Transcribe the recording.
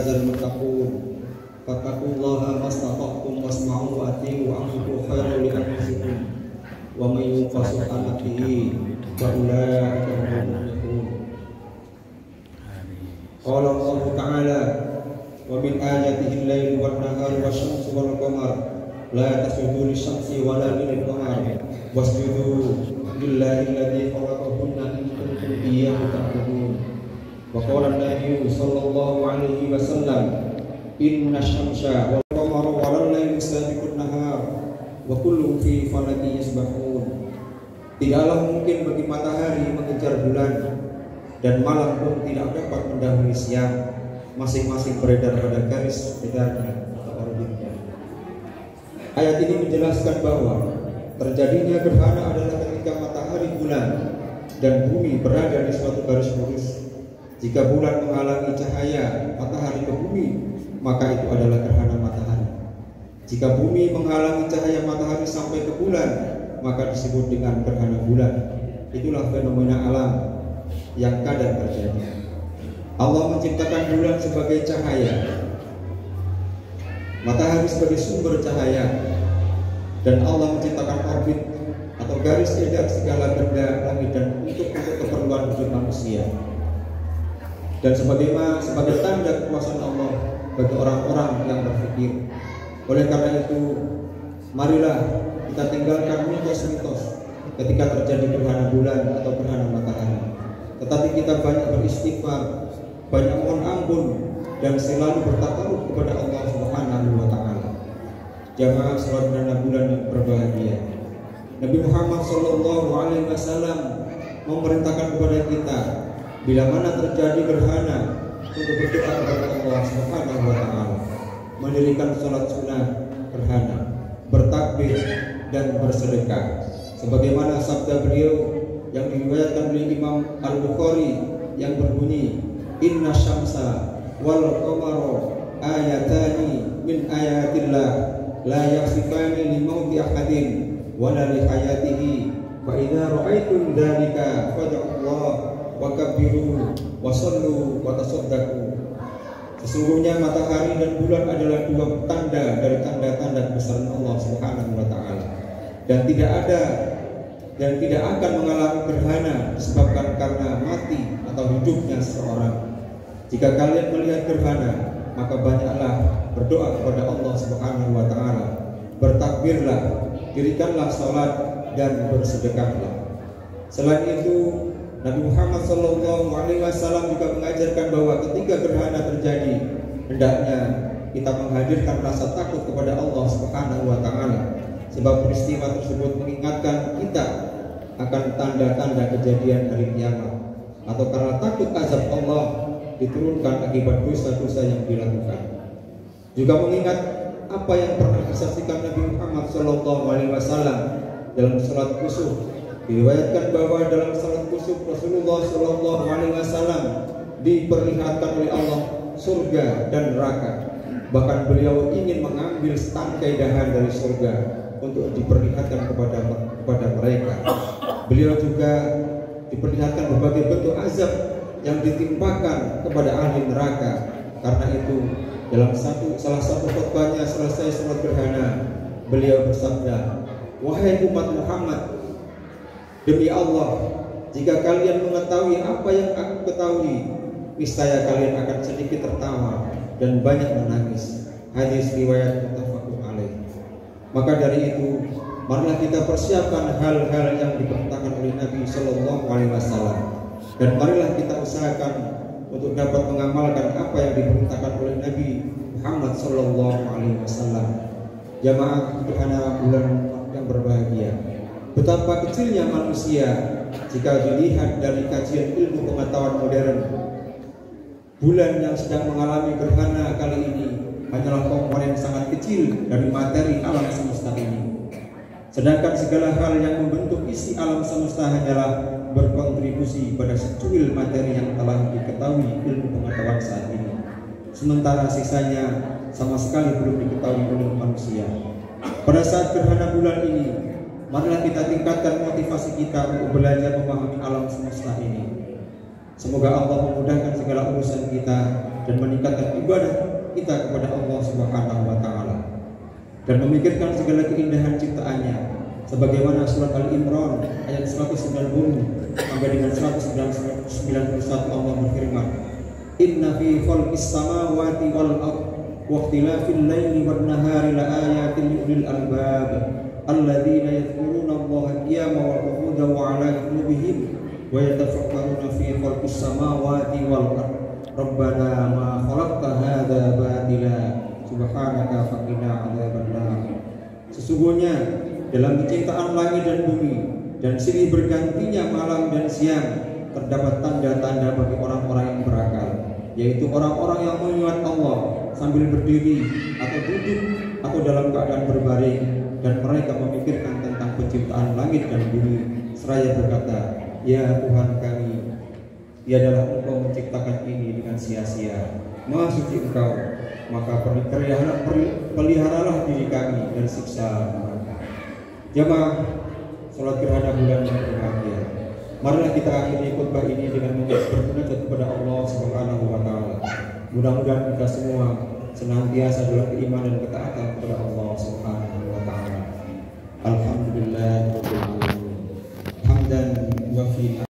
fazal muttaqun fattaqullaha mastata'tum wasma'u wa ati'u wa anfiqu khairan li anfusikum wa may yuqasu anatihi fa ulaika humul muflihun. Qala Allah Ta'ala wa min ayatihi al-lail wan nahar wasy-syamsu wal qamar la tasjudu lisy-syamsi wa la lil-qamar wasjudu lillahi alladzi khalaqahunna in kuntum iyyahu ta'budun. Wa qala an-nabiyyu sallallahu alaihi wasallam inna asy-syamsa wal qamara wal laila sabiqun nahar wa kullu fi falakin yasbahun. Tidaklah mungkin bagi matahari mengejar bulan dan malam pun tidak dapat mendahului siang, masing-masing beredar pada garis edarnya atau orbitnya. Ayat ini menjelaskan bahwa terjadinya gerhana adalah ketika matahari, bulan, dan bumi berada di suatu garis lurus. Jika bulan menghalangi cahaya matahari ke bumi, maka itu adalah gerhana matahari. Jika bumi menghalangi cahaya matahari sampai ke bulan, maka disebut dengan gerhana bulan. Itulah fenomena alam yang kadang terjadi. Allah menciptakan bulan sebagai cahaya, matahari sebagai sumber cahaya, dan Allah menciptakan orbit atau garis edar segala benda langit dan untuk keperluan hidup manusia. Dan sebagai tanda kekuasaan Allah bagi orang-orang yang berpikir. Oleh karena itu, marilah kita tinggalkan mitos-mitos ketika terjadi gerhana bulan atau gerhana matahari. Tetapi kita banyak beristighfar, banyak mohon ampun, dan selalu bertakarub kepada Allah Subhanahu wa Ta'ala. Jamaah salat gerhana bulan yang berbahagia, Nabi Muhammad SAW memerintahkan kepada kita bila mana terjadi gerhana untuk berdoa kepada Allah Subhanahu wa Ta'ala, mendirikan salat sunnah gerhana, bertakbir dan bersedekah. Sebagaimana sabda beliau yang diriwayatkan oleh Imam Al-Bukhari yang berbunyi, inna syamsa wal qamara ayatani min ayatillah la yakhsifani li mauti ahadin wa la li hayatihi fa idza ra'aitum dzalika fad'ullaha wa kabbiru wa sallu wa tasaddaqu. Sesungguhnya matahari dan bulan adalah dua tanda dari tanda-tanda kebesaran Allah Subhanahu wa Ta'ala, dan tidak akan mengalami gerhana disebabkan karena mati atau hidupnya seseorang. Jika kalian melihat gerhana, maka banyaklah berdoa kepada Allah Subhanahu wa Ta'ala, bertakbirlah, dirikanlah salat dan bersedekahlah. Selain itu, Nabi Muhammad SAW juga mengajarkan bahwa ketika gerhana terjadi, hendaknya kita menghadirkan rasa takut kepada Allah Subhanahu wa Ta'ala, sebab peristiwa tersebut mengingatkan kita akan tanda-tanda kejadian hari kiamat, atau karena takut azab Allah diturunkan akibat dosa-dosa yang dilakukan. Juga mengingat apa yang pernah disaksikan Nabi Muhammad SAW dalam salat kusuf. Diriwayatkan bahwa dalam salat kusuf Rasulullah SAW diperlihatkan oleh Allah surga dan neraka. Bahkan beliau ingin mengambil setangkai dahan dari surga untuk diperlihatkan kepada mereka. Beliau juga diperlihatkan berbagai bentuk azab yang ditimpakan kepada ahli neraka. Karena itu, dalam salah satu khutbahnya selesai salat gerhana, beliau bersabda, wahai umat Muhammad, demi Allah, jika kalian mengetahui apa yang aku ketahui, niscaya kalian akan sedikit tertawa dan banyak menangis. Hadis riwayat muttafaqun alaih. Maka dari itu, marilah kita persiapkan hal-hal yang diperintahkan oleh Nabi Sallallahu Alaihi Wasallam, dan marilah kita usahakan untuk dapat mengamalkan apa yang diperintahkan oleh Nabi Muhammad Sallallahu Alaihi Wasallam. Jamaah gerhana bulan yang berbahagia, betapa kecilnya manusia jika dilihat dari kajian ilmu pengetahuan modern. Bulan yang sedang mengalami gerhana kali ini hanyalah komponen sangat kecil dari materi alam semesta ini. Sedangkan segala hal yang membentuk isi alam semesta hanyalah berkontribusi pada secuil materi yang telah diketahui ilmu pengetahuan saat ini. Sementara sisanya sama sekali belum diketahui oleh manusia. Pada saat gerhana bulan ini, marilah kita tingkatkan motivasi kita untuk belajar memahami alam semesta ini. Semoga Allah memudahkan segala urusan kita dan meningkatkan ibadah kita kepada Allah Subhanahu wa taala dan memikirkan segala keindahan ciptaannya sebagaimana surat Al-Imran ayat 190 sampai dengan 191 Allah berfirman, Inna fi khalqis samawati wal ardh wa ikhtilafil laili wan nahari laayatin liulil albab alladzina yadhkuruna Allaha qiyaman wa qu'udan wa 'ala junubihim wa yatafakkaruna fi khalqis samawati wal ardh Rabbana ma khalaqta hadza batila subhanaka faqina 'adzabannar. Sesungguhnya dalam penciptaan langit dan bumi dan silih bergantinya malam dan siang terdapat tanda-tanda bagi orang-orang yang berakal, yaitu orang-orang yang mengingat Allah sambil berdiri atau duduk atau dalam keadaan berbaring, dan mereka memikirkan tentang penciptaan langit dan bumi seraya berkata, Ya Tuhan kami, tiadalah Engkau menciptakan ini dengan sia-sia. Maha suci Engkau, maka peliharalah diri kami dari siksa neraka. Jamaah salat gerhana bulan yang berbahagia, marilah kita akhiri khutbah ini dengan bermunajat kepada Allah Subhanahu wa taala. Mudah-mudahan kita semua senantiasa dalam keimanan dan ketaatan kepada Allah